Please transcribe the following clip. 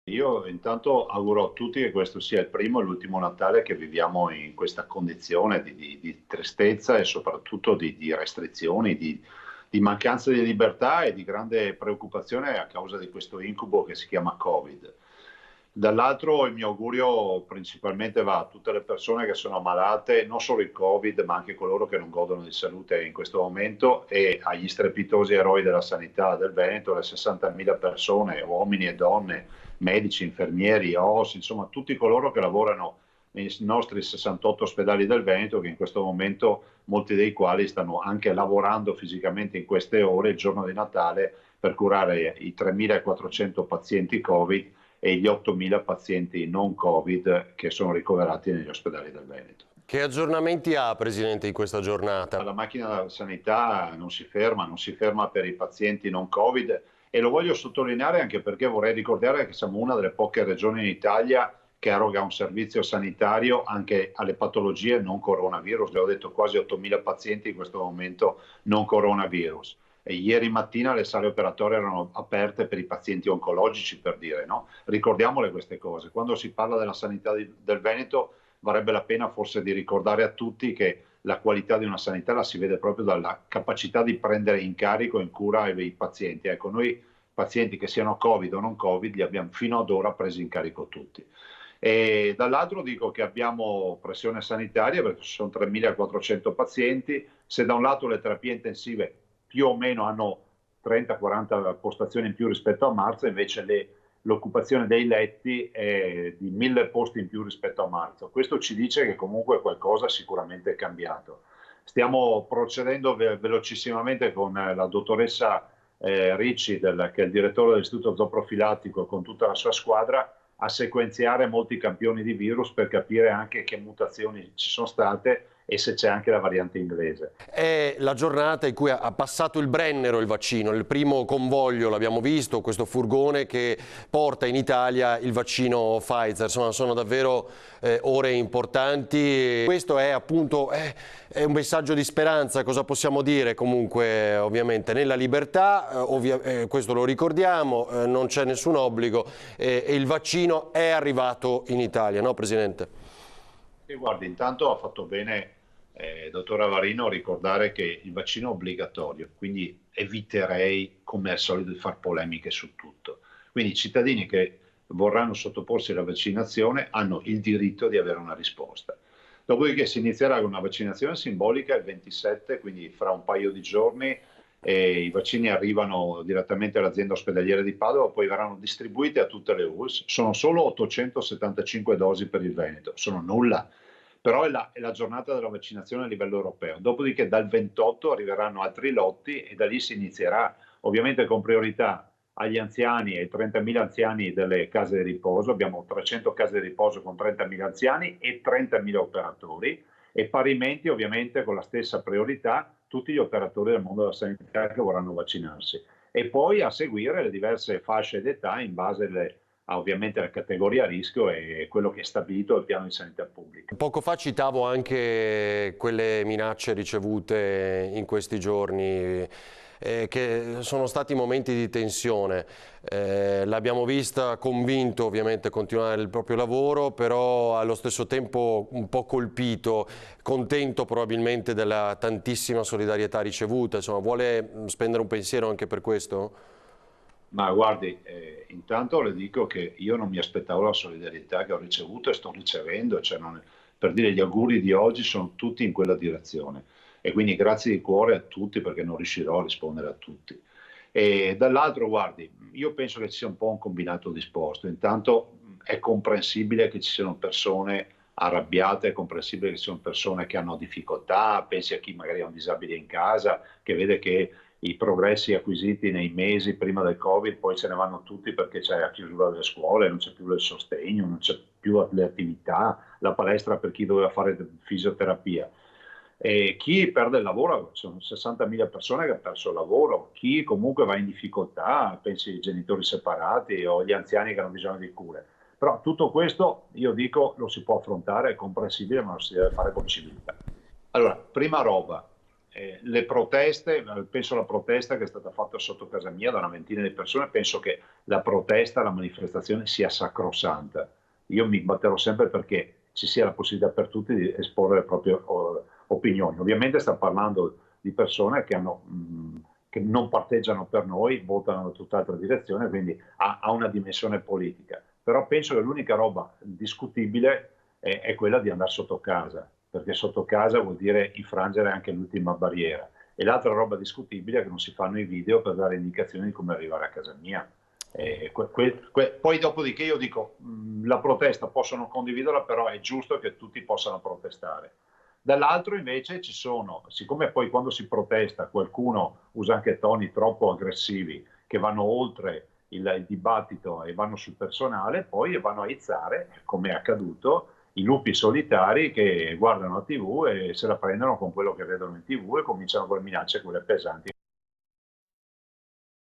Io intanto auguro a tutti che questo sia il primo e l'ultimo Natale che viviamo in questa condizione di tristezza e soprattutto di restrizioni, di mancanza di libertà e di grande preoccupazione a causa di questo incubo che si chiama Covid. Dall'altro il mio augurio principalmente va a tutte le persone che sono ammalate, non solo il Covid, ma anche coloro che non godono di salute in questo momento e agli strepitosi eroi della sanità del Veneto, le 60.000 persone, uomini e donne, medici, infermieri, OS, insomma tutti coloro che lavorano nei nostri 68 ospedali del Veneto, che in questo momento molti dei quali stanno anche lavorando fisicamente in queste ore, il giorno di Natale, per curare i 3.400 pazienti Covid e gli 8.000 pazienti non Covid che sono ricoverati negli ospedali del Veneto. Che aggiornamenti ha, Presidente, in questa giornata? La macchina della sanità non si ferma per i pazienti non Covid e lo voglio sottolineare anche perché vorrei ricordare che siamo una delle poche regioni in Italia che eroga un servizio sanitario anche alle patologie non coronavirus. Le ho detto quasi 8.000 pazienti in questo momento non coronavirus. E ieri mattina le sale operatorie erano aperte per i pazienti oncologici, per dire, no? Ricordiamole queste cose. Quando si parla della sanità del Veneto, varrebbe la pena forse di ricordare a tutti che la qualità di una sanità la si vede proprio dalla capacità di prendere in carico e in cura i pazienti. Ecco, noi pazienti che siano Covid o non Covid li abbiamo fino ad ora presi in carico tutti. E dall'altro dico che abbiamo pressione sanitaria perché ci sono 3.400 pazienti, se da un lato le terapie intensive più o meno hanno 30-40 postazioni in più rispetto a marzo, invece l'occupazione dei letti è di 1.000 posti in più rispetto a marzo. Questo ci dice che comunque qualcosa sicuramente è cambiato. Stiamo procedendo velocissimamente con la dottoressa Ricci, che è il direttore dell'Istituto Zooprofilattico, con tutta la sua squadra, a sequenziare molti campioni di virus per capire anche che mutazioni ci sono state e se c'è anche la variante inglese. È la giornata in cui ha passato il Brennero il vaccino, il primo convoglio, l'abbiamo visto, questo furgone che porta in Italia il vaccino Pfizer. Insomma, sono davvero ore importanti. Questo è appunto è un messaggio di speranza, cosa possiamo dire comunque ovviamente nella libertà, questo lo ricordiamo, non c'è nessun obbligo e il vaccino è arrivato in Italia, no Presidente? E guardi, intanto ha fatto bene, dottor Avarino, ricordare che il vaccino è obbligatorio, quindi eviterei, come al solito, di fare polemiche su tutto. Quindi i cittadini che vorranno sottoporsi alla vaccinazione hanno il diritto di avere una risposta. Dopodiché si inizierà con una vaccinazione simbolica il 27, quindi fra un paio di giorni i vaccini arrivano direttamente all'azienda ospedaliera di Padova, poi verranno distribuiti a tutte le ULSS. Sono solo 875 dosi per il Veneto, sono nulla, però è la giornata della vaccinazione a livello europeo. Dopodiché dal 28 arriveranno altri lotti e da lì si inizierà, ovviamente con priorità agli anziani e ai 30.000 anziani delle case di riposo. Abbiamo 300 case di riposo con 30.000 anziani e 30.000 operatori e parimenti ovviamente con la stessa priorità tutti gli operatori del mondo della sanità che vorranno vaccinarsi e poi a seguire le diverse fasce d'età in base ovviamente alla categoria a rischio e quello che è stabilito dal piano di sanità pubblica. Poco fa citavo anche quelle minacce ricevute in questi giorni, che sono stati momenti di tensione. L'abbiamo vista convinto ovviamente a continuare il proprio lavoro, però allo stesso tempo un po' colpito, contento probabilmente della tantissima solidarietà ricevuta. Insomma, vuole spendere un pensiero anche per questo? Ma guardi, intanto le dico che io non mi aspettavo la solidarietà che ho ricevuto e sto ricevendo, cioè per dire gli auguri di oggi sono tutti in quella direzione e quindi grazie di cuore a tutti perché non riuscirò a rispondere a tutti. E dall'altro, guardi, io penso che ci sia un po' un combinato disposto. Intanto è comprensibile che ci siano persone arrabbiate, è comprensibile che ci siano persone che hanno difficoltà, pensi a chi magari ha un disabile in casa, che vede che i progressi acquisiti nei mesi prima del Covid poi se ne vanno tutti perché c'è la chiusura delle scuole, non c'è più il sostegno, non c'è più le attività, la palestra per chi doveva fare fisioterapia. E chi perde il lavoro, sono 60.000 persone che hanno perso il lavoro, chi comunque va in difficoltà, pensi ai genitori separati o agli anziani che hanno bisogno di cure. Però tutto questo, io dico, lo si può affrontare, è comprensibile, ma lo si deve fare con civiltà. Allora, prima roba, le proteste, penso alla protesta che è stata fatta sotto casa mia da una ventina di persone, penso che la protesta, la manifestazione sia sacrosanta. Io mi batterò sempre perché ci sia la possibilità per tutti di esporre le proprie opinioni. Ovviamente sta parlando di persone che non parteggiano per noi, votano in tutt'altra direzione, quindi ha una dimensione politica. Però penso che l'unica roba discutibile è quella di andare sotto casa, perché sotto casa vuol dire infrangere anche l'ultima barriera. E l'altra roba discutibile è che non si fanno i video per dare indicazioni di come arrivare a casa mia. Poi dopodiché io dico, la protesta possono condividerla, però è giusto che tutti possano protestare. Dall'altro invece ci sono, siccome poi quando si protesta qualcuno usa anche toni troppo aggressivi che vanno oltre il dibattito e vanno sul personale, poi vanno a aizzare, come è accaduto, i lupi solitari che guardano la TV e se la prendono con quello che vedono in TV e cominciano con le minacce, quelle pesanti.